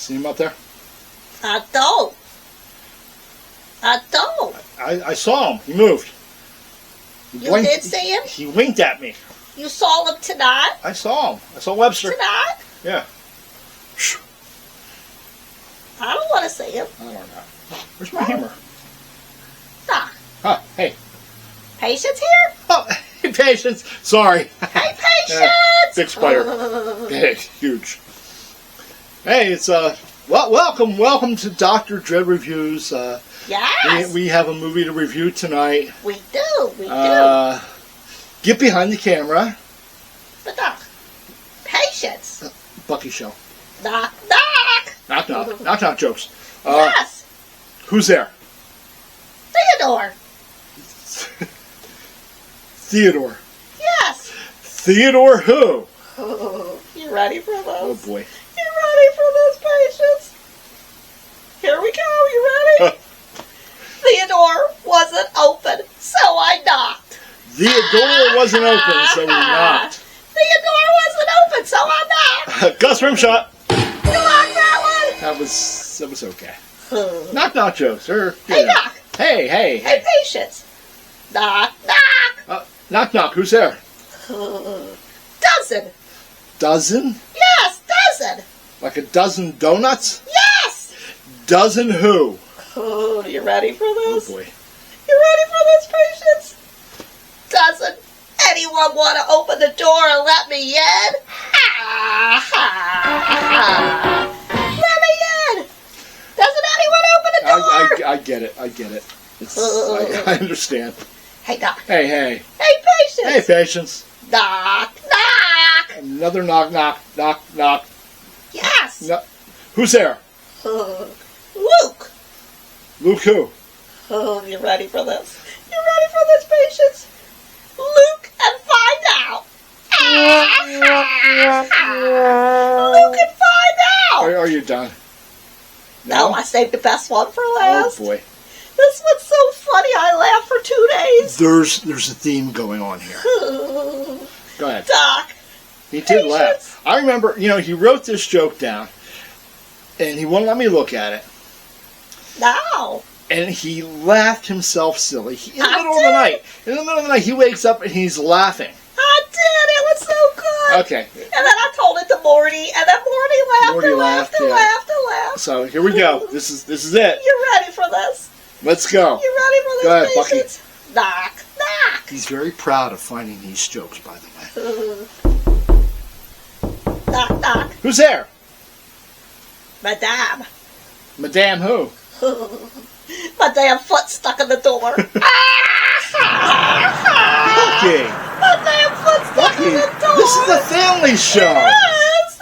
See him up there? I don't. I saw him. He moved. He You did see him? He winked at me. You saw him tonight? I saw him. I saw Webster. Tonight? Yeah. I don't want to see him. I don't know. Where's my hammer? Nah. Huh, hey. Patience here? Oh, hey, Patience. Sorry. Hey, Patience! Big spider. Big, huge. Hey, it's, welcome to Dr. Dread Reviews. Yes. We have a movie to review tonight. We do. Get behind the camera. But Patience. Bucky Show. Knock. Knock, knock. Knock, knock jokes. Yes. Who's there? Theodore. Theodore. Yes. Theodore who? You ready for this? Oh, boy. You ready for this, Patience? Here we go. You ready? Theodore wasn't open, so I knocked. Theodore wasn't open, so we knocked. Theodore wasn't open, so I knocked. Gus Rimshot. You like that That was okay. Knock, knock jokes. Hey, knock. Hey. Hey, Patience. Knock. Knock, knock. Who's there? Dozen. Dozen? Yes, dozen. Like a dozen donuts? Yes. Dozen who? Oh, you ready for this? Oh, boy. You ready for this, Patience? Doesn't anyone want to open the door and let me in? Let me in. Doesn't anyone open the door? I get it. I understand. Hey, Doc. Hey. Hey, Patience. Hey, Patience. Knock. Another knock. Yes. No. Who's there? Luke. Luke who? Oh, you ready for this? You ready for this, Patience? Luke and find out. Luke and find out. Are you done? No, I saved the best one for last. Oh, boy. This one's so funny, I laughed for 2 days. There's a theme going on here. Go ahead. Doc. He did laugh. I remember, he wrote this joke down, and he wouldn't let me look at it. No. And he laughed himself silly. In the middle of the night, he wakes up and he's laughing. I did. It was so good. Okay. And then I told it to Morty, and then Morty laughed Morty laughed. and laughed. So here we go. This is it. You ready for this? Let's go. You ready for this, Go ahead, Patience? Knock. He's very proud of finding these jokes, by the way. Knock. Who's there? Madame. Madame who? My damn foot stuck in the door. Bucky. My damn foot stuck in the door. This is a family show. Yes.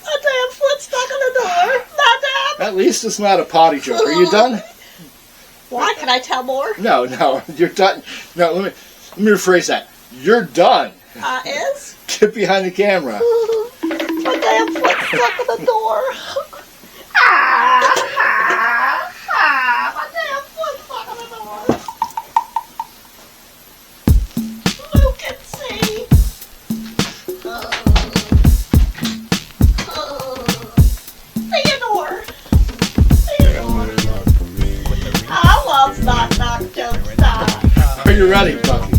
My damn foot stuck in the door. Madame. At least it's not a potty joke. Are you done? Why? Can I tell more? No, you're done. No, let me rephrase that. You're done. Is? Get behind the camera. My damn foot stuck in the door. My damn foot stuck in the door. Luke can see. Theodore. I love knock jokes. Are you ready, Bucky?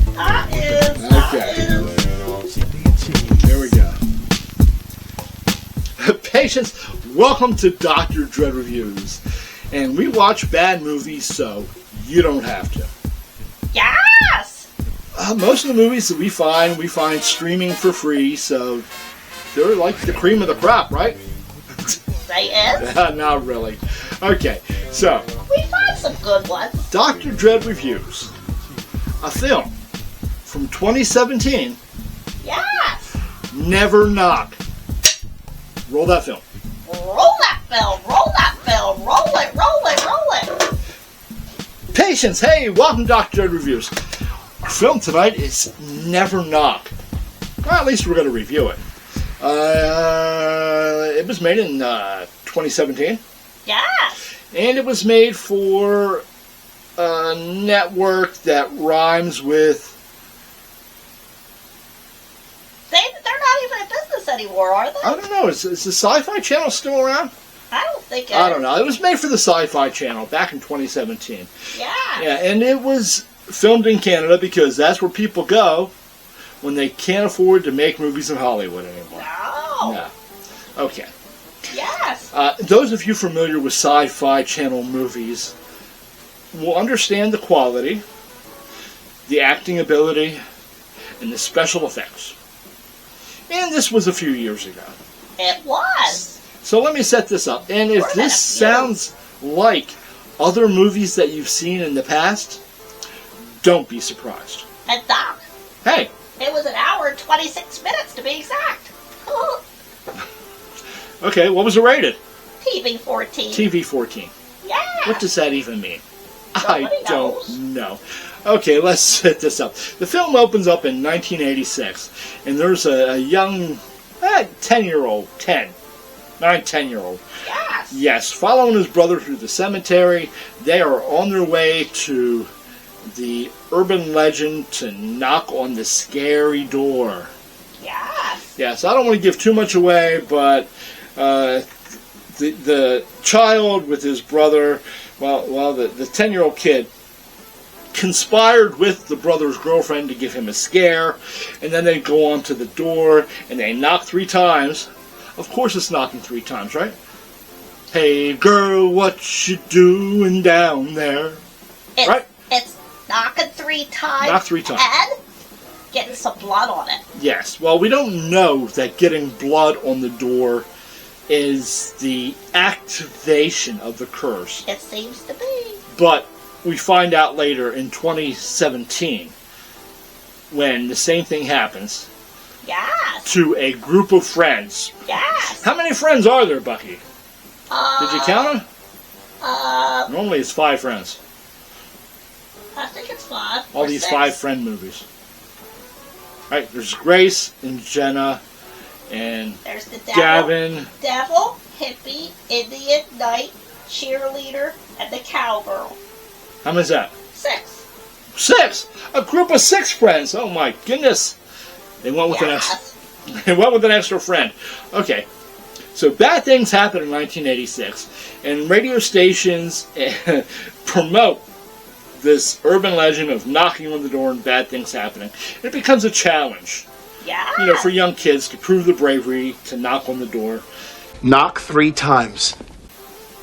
Okay. There we go. Patience, welcome to Dr. Dread Reviews. And we watch bad movies so you don't have to. Yes! Most of the movies that we find streaming for free, so they're like the cream of the crop, right? They is? Not really. Okay, so We find some good ones. Dr. Dread Reviews, a film from 2017, Yes! Neverknock. Roll that film. Roll that film, roll that film, roll it. Patience, hey, welcome to Dr. Dread Reviews. Our film tonight is Neverknock. Well, at least we're going to review it. It was made in 2017. Yes. And it was made for a network that rhymes with... They're not even in business anymore, are they? I don't know. Is the Sci-Fi Channel still around? I don't think I don't know. It was made for the Sci-Fi Channel back in 2017. Yeah. Yeah, and it was filmed in Canada because that's where people go when they can't afford to make movies in Hollywood anymore. Oh. Yeah. Okay. Yes. Those of you familiar with Sci-Fi Channel movies will understand the quality, the acting ability, and the special effects. And this was a few years ago. It was. So let me set this up. And if this sounds like other movies that you've seen in the past, don't be surprised. And Doc. Hey. It was an hour and 26 minutes to be exact. Okay, what was it rated? TV-14. TV-14. Yeah. What does that even mean? Nobody I don't knows. know. Okay, let's set this up. The film opens up in 1986, and there's a young 10-year-old, 9-10-year-old. Yes. Yes, following his brother through the cemetery. They are on their way to the urban legend to knock on the scary door. Yes. Yes, I don't want to give too much away, but the child with his brother, the 10-year-old kid, conspired with the brother's girlfriend to give him a scare, and then they go on to the door, and they knock 3 times. Of course it's knocking 3 times, right? Hey girl, what you doing down there? Right? It's knocking 3 times. Knock 3 times. And getting some blood on it. Yes. Well, we don't know that getting blood on the door is the activation of the curse. It seems to be. But we find out later in 2017 when the same thing happens Yes. to a group of friends. Yes. How many friends are there, Bucky? Did you count them? Normally it's 5 friends. I think it's 5. All or these 6. 5 friend movies. Right, there's Grace and Jenna and There's the devil, Gavin. Devil, hippie, Indian, knight, cheerleader, and the cowgirl. How many is that? 6. 6! A group of 6 friends. Oh my goodness. They went with They went with an extra friend. Okay. So bad things happen in 1986, and radio stations promote this urban legend of knocking on the door and bad things happening. It becomes a challenge, for young kids to prove the bravery to knock on the door. Knock 3 times.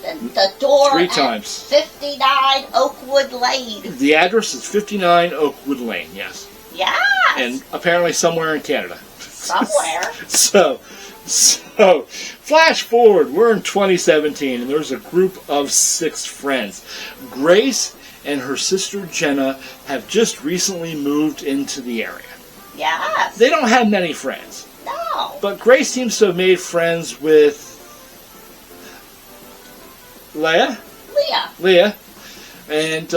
The door 3 at times. 59 Oakwood Lane. The address is 59 Oakwood Lane, yes. Yes. And apparently somewhere in Canada. Somewhere. So, flash forward, we're in 2017, and there's a group of 6 friends. Grace and her sister Jenna have just recently moved into the area. Yes. They don't have many friends. No. But Grace seems to have made friends with Leah. And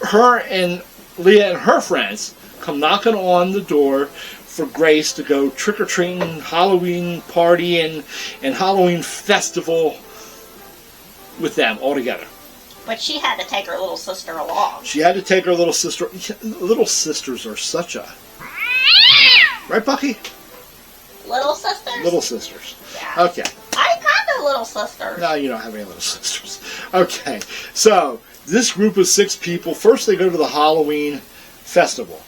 her and Leah and her friends come knocking on the door for Grace to go trick-or-treating, Halloween party, and Halloween festival with them all together. But she had to take her little sister along. She had to take her little sister. Little sisters are such a... Right, Bucky? Little sisters? Little sisters. Yeah. Okay. I got no little sisters. No, you don't have any little sisters. Okay. So, this group of 6 people, first they go to the Halloween festival.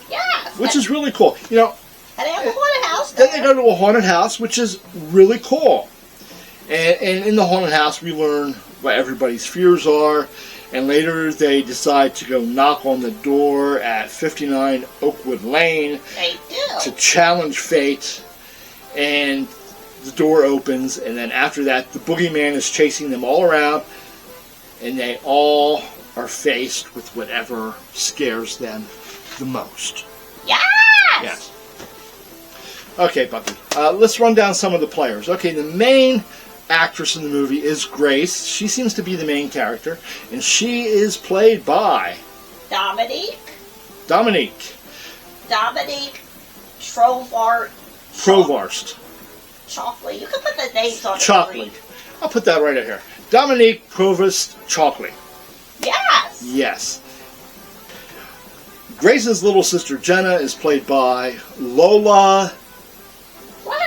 Yes. Which is really cool. You know... And they have a haunted house there. Then they go to a haunted house, which is really cool. And in the haunted house, we learn what everybody's fears are. And later, they decide to go knock on the door at 59 Oakwood Lane. They do. To challenge fate. And the door opens. And then after that, the boogeyman is chasing them all around. And they all are faced with whatever scares them the most. Yes! Yes. Okay, Bucky. Let's run down some of the players. Okay, the main actress in the movie is Grace. She seems to be the main character, and she is played by Dominique Provost. Chalkley. You can put the names on the Chalkley. screen. I'll put that right here. Dominique Provost Chalkley. Yes. Yes. Grace's little sister Jenna is played by Lola. What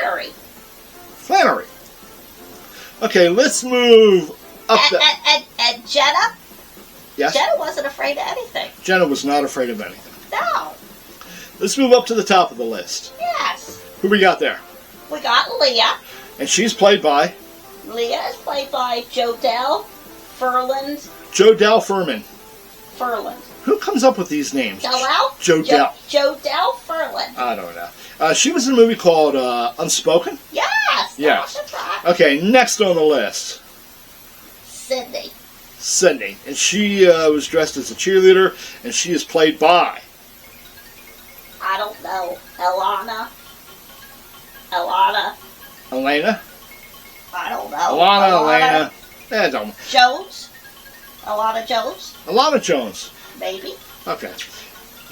Okay, let's move up. And Jenna? Yes? Jenna wasn't afraid of anything. Jenna was not afraid of anything. No. Let's move up to the top of the list. Yes. Who we got there? We got Leah. And she's played by Leah is played by Jodelle Furland. Jodelle Furman. Furland. Who comes up with these names? Jodelle? Jodelle. Jodelle Furland. I don't know. She was in a movie called Unspoken. Yes. Yes. That's right. Okay, next on the list. Sydney. Sydney. And she was dressed as a cheerleader, and she is played by I don't know. Elena. Elena. I don't know. Elena. Don't. Jones. Alana Jones. Alana Jones. Maybe. Okay.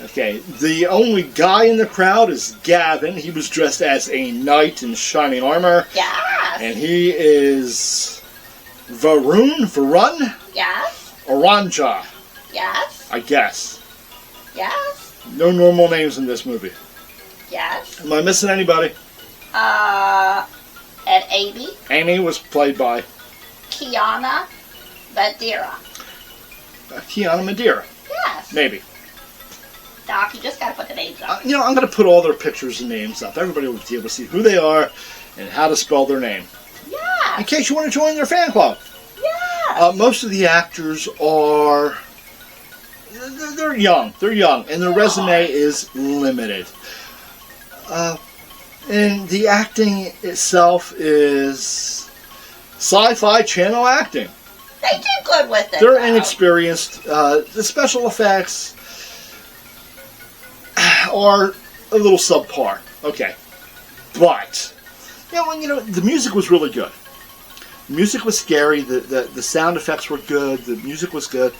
Okay. The only guy in the crowd is Gavin. He was dressed as a knight in shining armor. Yes. And he is Varun? Yes. Oranja, Yes. I guess. Yes. No normal names in this movie. Yes. Am I missing anybody? And Amy. Amy was played by Kiana Madeira. Kiana Madeira. Yes. Maybe. Doc, you just gotta put the names up. I'm going to put all their pictures and names up. Everybody will be able to see who they are and how to spell their name. Yeah. In case you want to join their fan club. Yeah. Most of the actors are... They're young. They're young. And their resume is limited. And the acting itself is sci-fi channel acting. They did good with it. They're though. inexperienced. The special effects are a little subpar. Okay. But, the music was really good. The music was scary. The sound effects were good. The music was good.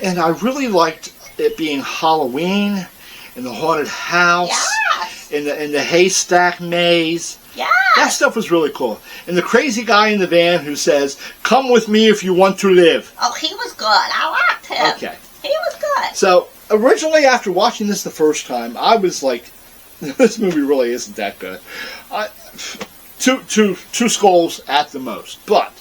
And I really liked it being Halloween and the haunted house. Yes. And the haystack maze. Yes. That stuff was really cool. And the crazy guy in the van who says, "Come with me if you want to live." Oh, he was good. I liked him. Okay. He was good. So, originally after watching this the first time, I was like, this movie really isn't that good. Two skulls at the most. But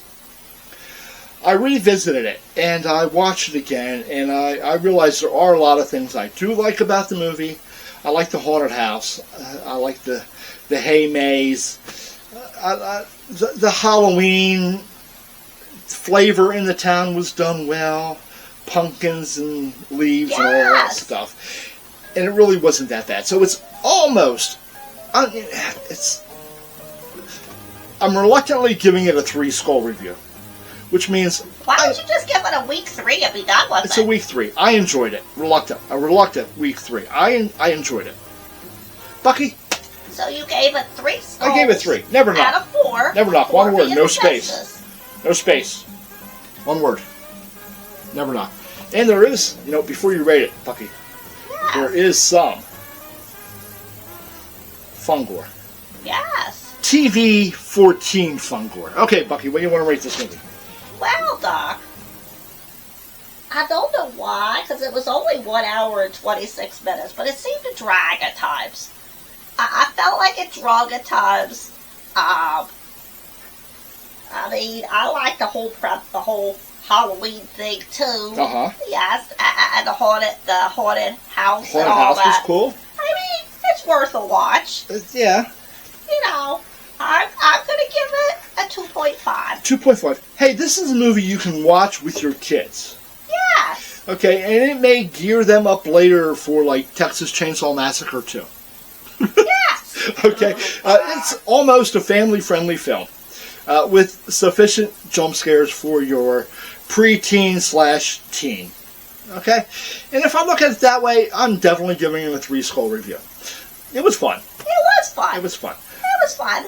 I revisited it, and I watched it again, and I realized there are a lot of things I do like about the movie. I like the haunted house. I like the hay maze. The Halloween flavor in the town was done well. Pumpkins and leaves and all that stuff. And it really wasn't that bad. So it's almost... I'm reluctantly giving it a 3-skull review. Which means... Why don't you just give it a week 3 and be done with it? It's a week 3. I enjoyed it. A reluctant week 3. I enjoyed it. Bucky? So you gave it 3 skulls. I gave it 3. Neverknock. Out of 4. Neverknock. 4 One word. being No the space. census. No space. One word. Neverknock. And there is, before you rate it, Bucky, Yes. there is some Fungor. Yes. TV-14 Fungor. Okay, Bucky, what do you want to rate this movie? Well, Doc, I don't know why, because it was only 1 hour and 26 minutes, but it seemed to drag at times. I felt like it drug at times. I like the whole Halloween thing too. Yes, and the haunted house. Haunted and all house that. was cool. I mean, it's worth a watch. Yeah. I'm gonna give it a 2.5. 2.5. Hey, this is a movie you can watch with your kids. Yes. Okay, and it may gear them up later for, Texas Chainsaw Massacre 2. Yes. Okay, it's almost a family-friendly film with sufficient jump scares for your preteen/teen. Okay, and if I look at it that way, I'm definitely giving it a 3-skull review. It was fun. It was fun. It was fun. It was fun.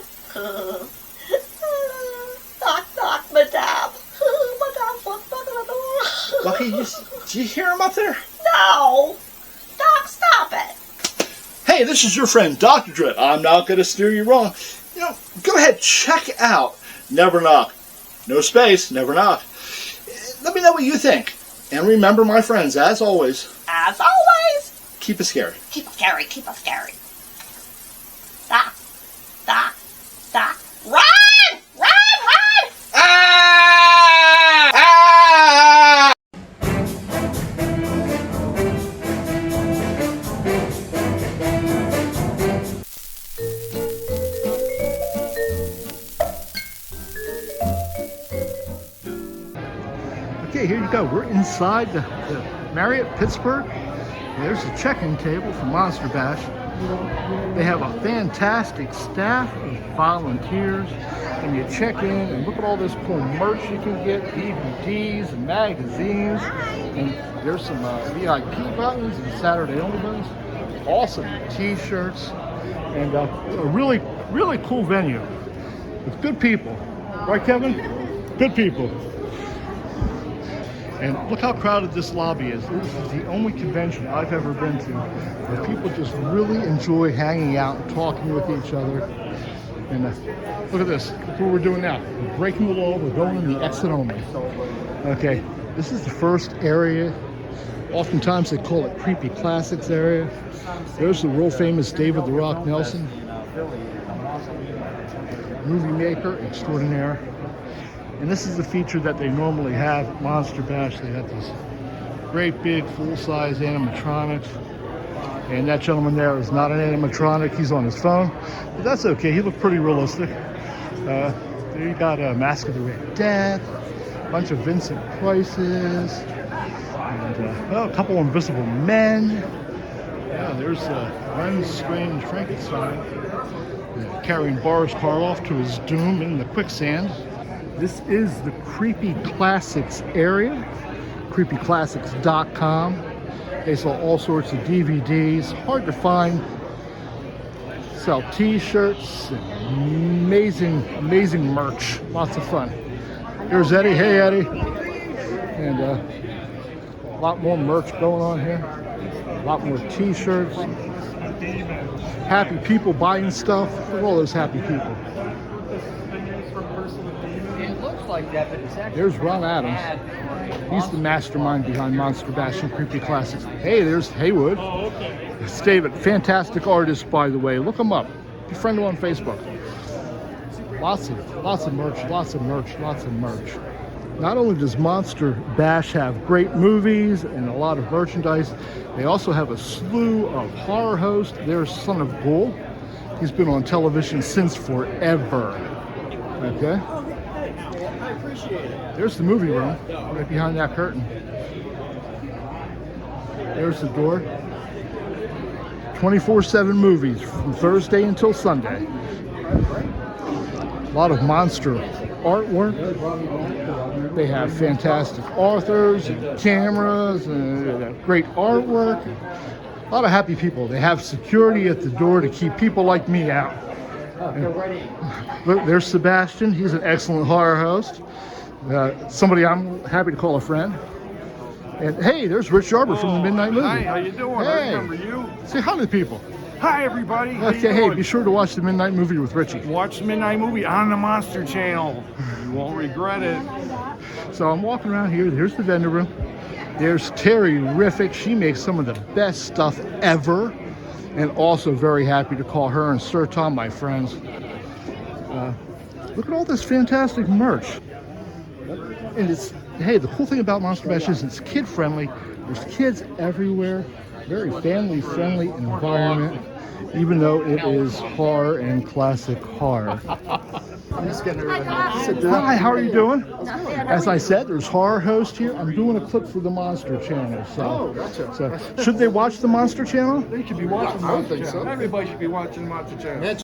Knock, knock, madame. Madame's knocking on the door. Bucky, do you hear him up there? No. Doc, stop it. Hey, this is your friend, Dr. Dread. I'm not going to steer you wrong. Go ahead, check out Neverknock. No space, Neverknock. Let me know what you think. And remember, my friends, as always, keep it scary. Keep it scary, keep it scary. Stop. Stop. Stop. Run! Run! Run! Ah! Okay, here you go. We're inside the Marriott Pittsburgh. There's the check-in table for Monster Bash. They have a fantastic staff of volunteers, and you check in and look at all this cool merch you can get, DVDs and magazines, and there's some VIP buttons and Saturday only buttons, awesome t-shirts, and a really, really cool venue with good people. Right, Kevin? Good people. And look how crowded this lobby is. This is the only convention I've ever been to where people just really enjoy hanging out and talking with each other. And look at this. Look what we're doing now. We're breaking the law. We're going in the exit only. Okay, this is the first area. Oftentimes they call it Creepy Classics area. There's the world famous David the Rock Nelson, movie maker extraordinaire. And this is the feature that they normally have at Monster Bash. They have these great big full-size animatronics. And that gentleman there is not an animatronic. He's on his phone. But that's okay. He looked pretty realistic. There you got a Mask of the Red Death, a bunch of Vincent Prices, and a couple Invisible Men. Yeah, there's Ren Strange Frankenstein carrying Boris Karloff to his doom in the quicksand. This is the Creepy Classics area, creepyclassics.com. They sell all sorts of DVDs, hard to find. Sell t-shirts, amazing, amazing merch, lots of fun. Here's Eddie, hey Eddie. And a lot more merch going on here, a lot more t-shirts. Happy people buying stuff, look at all those happy people. Like that, but it's actually there's Ron Adams. He's the mastermind behind Monster Bash and Creepy Classics. Hey, there's Haywood. Oh, okay. It's David, fantastic artist, by the way. Look him up. Befriend him on Facebook. Lots of merch, lots of merch, lots of merch. Not only does Monster Bash have great movies and a lot of merchandise, they also have a slew of horror hosts. There's Son of Ghoul. He's been on television since forever. Okay. There's the movie room, right behind that curtain. There's the door. 24/7 movies from Thursday until Sunday. A lot of monster artwork. They have fantastic authors and cameras and great artwork. A lot of happy people. They have security at the door to keep people like me out. Look, there's Sebastian. He's an excellent horror host. Somebody I'm happy to call a friend. And hey, there's Rich Yarber from the Midnight Movie. Hi, how you doing? Hey. I remember you. Say hi to the people. Hi, everybody. How you Okay, hey, doing? be sure to watch the Midnight Movie with Richie. Watch the Midnight Movie on the Monster Channel. You won't regret it. So I'm walking around here. Here's the vendor room. There's Terry Riffick. She makes some of the best stuff ever. And also very happy to call her and Sir Tom my friends. Look at all this fantastic merch. And it's, hey, the cool thing about Monster Bash is it's kid friendly. There's kids everywhere. Very family friendly environment, even though it is horror and classic horror. I'm just getting ready to sit down. Hi, how are you doing? As I said, there's horror host here. I'm doing a clip for the Monster Channel. So, Gotcha. so should they watch the Monster Channel? They should be watching I would Monster think so. Channel. Everybody should be watching Monster Channel.